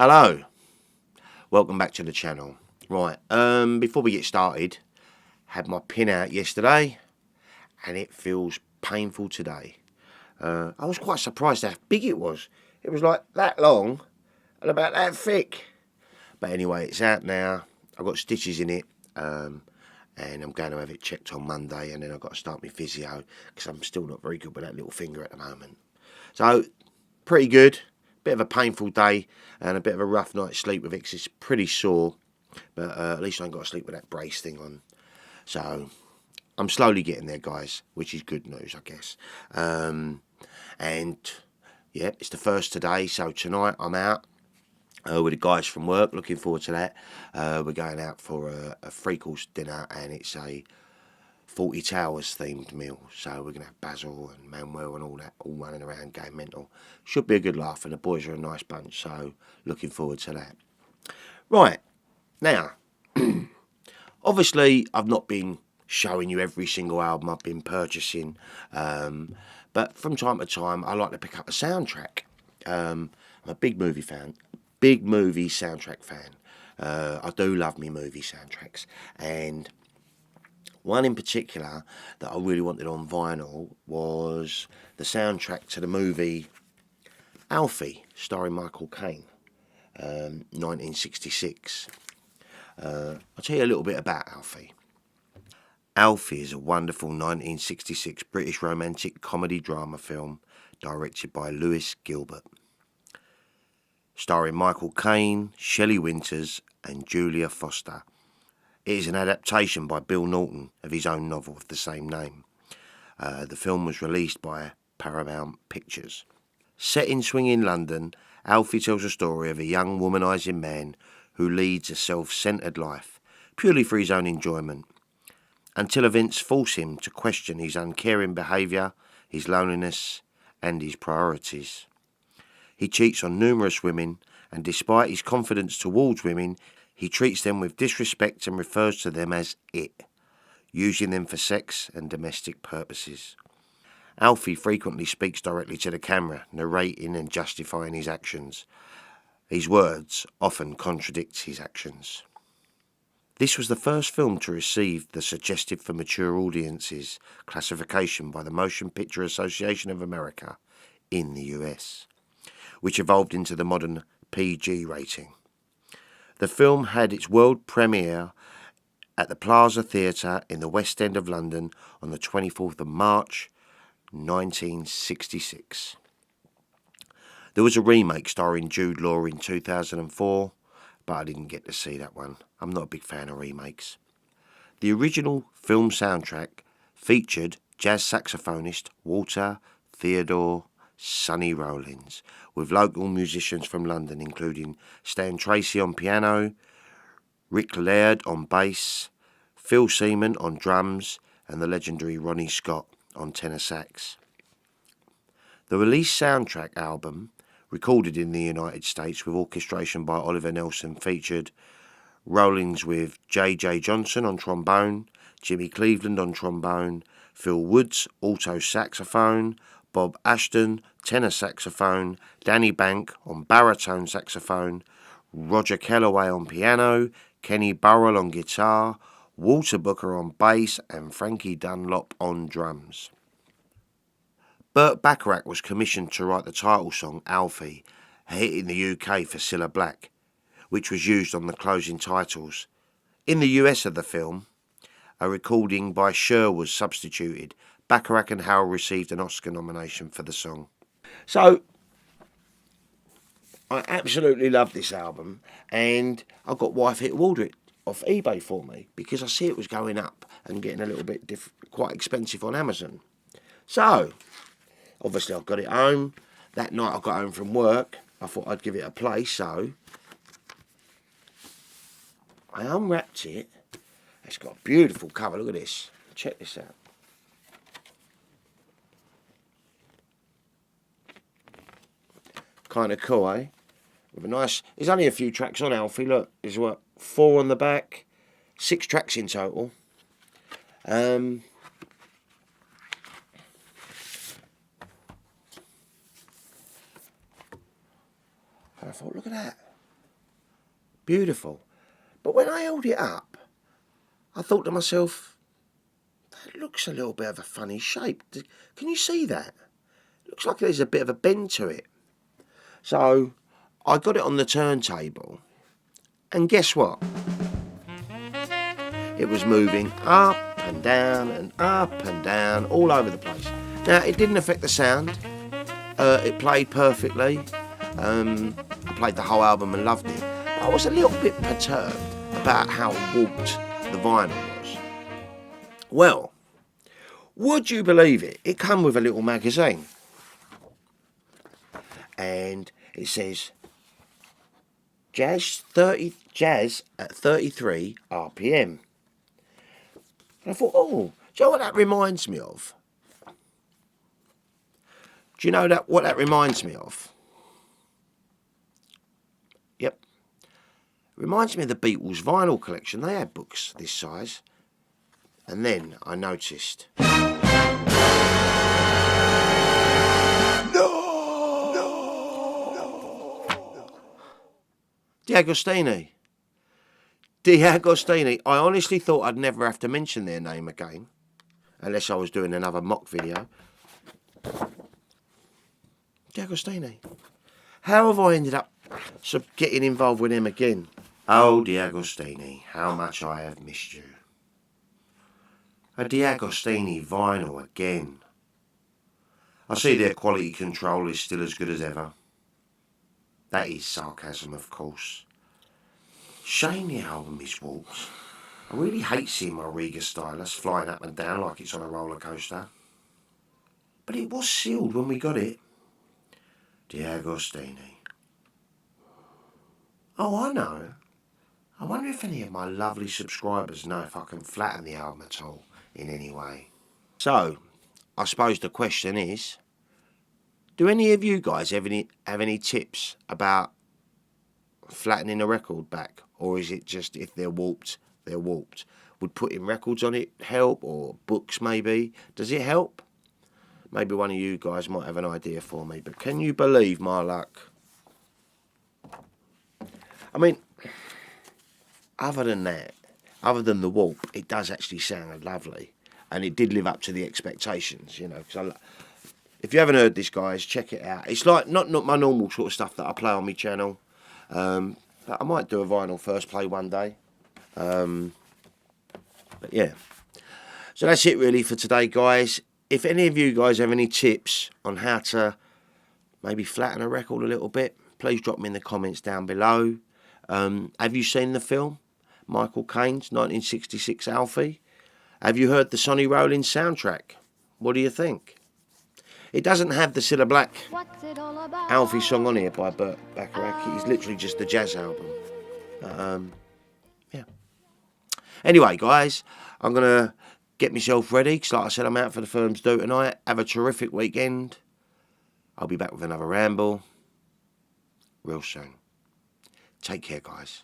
Hello, welcome back to the channel. Right, before we get started, had my pin out yesterday and it feels painful today. I was quite surprised how big it was. It was like that long and about that thick. But anyway, it's out now. I've got stitches in it, and I'm going to have it checked on Monday, and then I've got to start my physio because I'm still not very good with that little finger at the moment. So, pretty good. Bit of a painful day and a bit of a rough night's sleep with it 'cause it's pretty sore. But at least I ain't got to sleep with that brace thing on. So, I'm slowly getting there, guys, which is good news, I guess. And, yeah, it's the first today, so tonight I'm out with the guys from work. Looking forward to that. We're going out for a three-course dinner, and it's a 40 Towers themed meal. So we're going to have Basil and Manuel and all that, all running around going mental. Should be a good laugh, and the boys are a nice bunch, so looking forward to that. Right, now, obviously I've not been showing you every single album I've been purchasing, but from time to time I like to pick up a soundtrack. I'm a big movie fan, big movie soundtrack fan. I do love me movie soundtracks, and one in particular that I really wanted on vinyl was the soundtrack to the movie Alfie, starring Michael Caine, 1966. I'll tell you a little bit about Alfie. Alfie is a wonderful 1966 British romantic comedy drama film directed by Lewis Gilbert, starring Michael Caine, Shelley Winters and Julia Foster. It is an adaptation by Bill Norton of his own novel of the same name. The film was released by Paramount Pictures. Set in swinging London, Alfie tells a story of a young womanising man who leads a self-centred life, purely for his own enjoyment, until events force him to question his uncaring behaviour, his loneliness and his priorities. He cheats on numerous women, and despite his confidence towards women, he treats them with disrespect and refers to them as it, using them for sex and domestic purposes. Alfie frequently speaks directly to the camera, narrating and justifying his actions. His words often contradict his actions. This was the first film to receive the Suggested for Mature Audiences classification by the Motion Picture Association of America in the US, which evolved into the modern PG rating. The film had its world premiere at the Plaza Theatre in the West End of London on the 24th of March 1966. There was a remake starring Jude Law in 2004, but I didn't get to see that one. I'm not a big fan of remakes. The original film soundtrack featured jazz saxophonist Walter Theodore Sonny Rollins, with local musicians from London including Stan Tracy on piano, Rick Laird on bass, Phil Seaman on drums and the legendary Ronnie Scott on tenor sax. The released soundtrack album, recorded in the United States with orchestration by Oliver Nelson, featured Rollins with J.J. Johnson on trombone, Jimmy Cleveland on trombone, Phil Woods alto saxophone, Bob Ashton tenor saxophone, Danny Bank on baritone saxophone, Roger Kellaway on piano, Kenny Burrell on guitar, Walter Booker on bass and Frankie Dunlop on drums. Burt Bacharach was commissioned to write the title song Alfie, a hit in the UK for Cilla Black, which was used on the closing titles. In the US of the film, a recording by Cher was substituted. Bacharach and Howell received an Oscar nomination for the song. So, I absolutely love this album, and I got wife here to order it off eBay for me because I see it was going up and getting a little bit quite expensive on Amazon. So, obviously I've got it home. That night I got home from work, I thought I'd give it a play, so I unwrapped it. It's got a beautiful cover, look at this. Check this out. Kind of cool, eh? With a nice, there's only a few tracks on Alfie, look, there's what, 4 on the back, 6 tracks in total. I thought, look at that. Beautiful. But when I held it up, I thought to myself, that looks a little bit of a funny shape. Can you see that? Looks like there's a bit of a bend to it. So I got it on the turntable, and guess what? It was moving up and down and up and down all over the place. Now, it didn't affect the sound. It played perfectly. I played the whole album and loved it. But I was a little bit perturbed about how warped the vinyl was. Well, would you believe it? It come with a little magazine. And it says jazz at 33 RPM. And I thought, oh, do you know what that reminds me of? Do you know what that reminds me of? Yep. It reminds me of the Beatles vinyl collection. They had books this size. And then I noticed. D'Agostini. I honestly thought I'd never have to mention their name again, unless I was doing another mock video. D'Agostini. How have I ended up getting involved with him again? Oh, D'Agostini, how much I have missed you. A D'Agostini vinyl again. I see their quality control is still as good as ever. That is sarcasm, of course. Shame the album is warped. I really hate seeing my Riga stylus flying up and down like it's on a roller coaster. But it was sealed when we got it. D'Agostini. Oh, I know. I wonder if any of my lovely subscribers know if I can flatten the album at all in any way. So, I suppose the question is, do any of you guys have any tips about flattening a record back? Or is it just if they're warped, they're warped? Would putting records on it help, or books maybe? Does it help? Maybe one of you guys might have an idea for me, but can you believe my luck? I mean, other than that, other than the warp, it does actually sound lovely. And it did live up to the expectations, you know. Cause if you haven't heard this, guys, check it out. It's like not my normal sort of stuff that I play on my channel. But I might do a vinyl first play one day. But yeah. So that's it really for today, guys. If any of you guys have any tips on how to maybe flatten a record a little bit, please drop me in the comments down below. Have you seen the film? Michael Caine's 1966 Alfie? Have you heard the Sonny Rollins soundtrack? What do you think? It doesn't have the Cilla Black Alfie song on here by Burt Bacharach. It's literally just the jazz album. Yeah. Anyway, guys, I'm going to get myself ready, because like I said, I'm out for the firm's do tonight. Have a terrific weekend. I'll be back with another ramble real soon. Take care, guys.